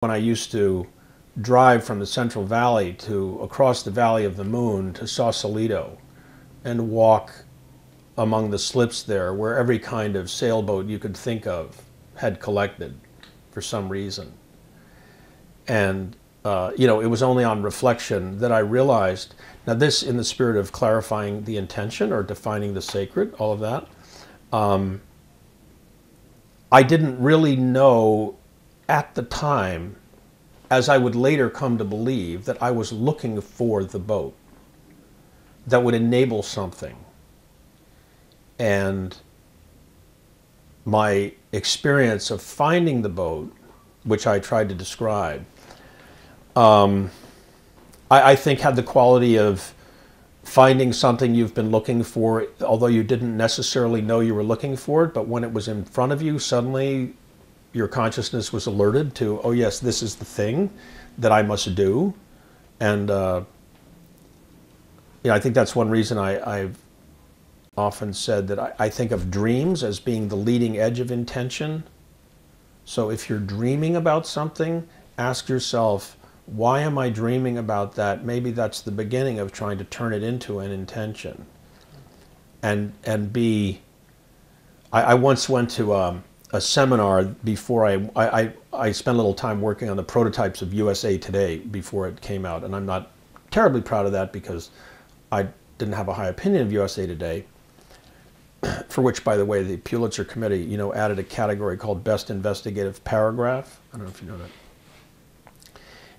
When I used to drive from the Central Valley to across the Valley of the Moon to Sausalito and walk among the slips there where every kind of sailboat you could think of had collected for some reason. And it was only on reflection that I realized, now this in the spirit of clarifying the intention or defining the sacred, all of that, I didn't really know at the time, as I would later come to believe, that I was looking for the boat that would enable something. And my experience of finding the boat, which I tried to describe, I think had the quality of finding something you've been looking for, although you didn't necessarily know you were looking for it, but when it was in front of you, suddenly your consciousness was alerted to, oh yes, this is the thing that I must do. And I think that's one reason I've often said that I think of dreams as being the leading edge of intention. So if you're dreaming about something, ask yourself, why am I dreaming about that? Maybe that's the beginning of trying to turn it into an intention. And I once went to a seminar before I spent a little time working on the prototypes of USA Today before it came out, and I'm not terribly proud of that because I didn't have a high opinion of USA Today, for which, by the way, the Pulitzer Committee, added a category called Best Investigative Paragraph. I don't know if you know that.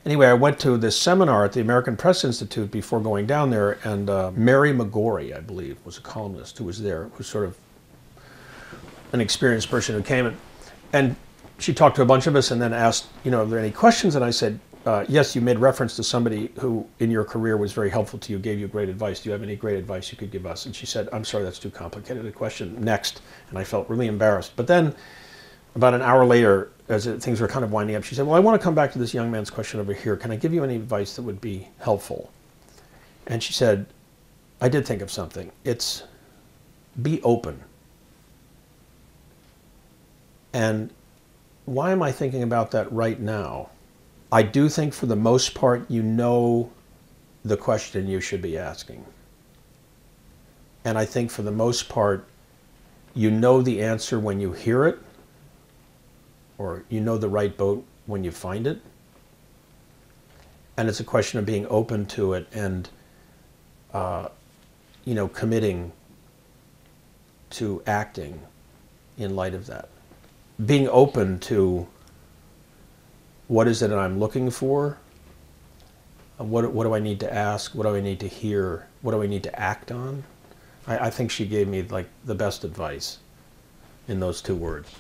Anyway, I went to this seminar at the American Press Institute before going down there, and Mary McGorry, I believe, was a columnist who was there, who was sort of an experienced person who came in. And she talked to a bunch of us and then asked, are there any questions? And I said, yes, you made reference to somebody who in your career was very helpful to you, gave you great advice. Do you have any great advice you could give us? And she said, I'm sorry, that's too complicated a question. Next. And I felt really embarrassed. But then about an hour later, as things were kind of winding up, she said, well, I want to come back to this young man's question over here. Can I give you any advice that would be helpful? And she said, I did think of something. It's be open. And why am I thinking about that right now? I do think for the most part, you know the question you should be asking. And I think for the most part, you know the answer when you hear it, or you know the right boat when you find it. And it's a question of being open to it and, committing to acting in light of that. Being open to what is it that I'm looking for, what do I need to ask, what do I need to hear, what do I need to act on. I think she gave me like the best advice in those two words.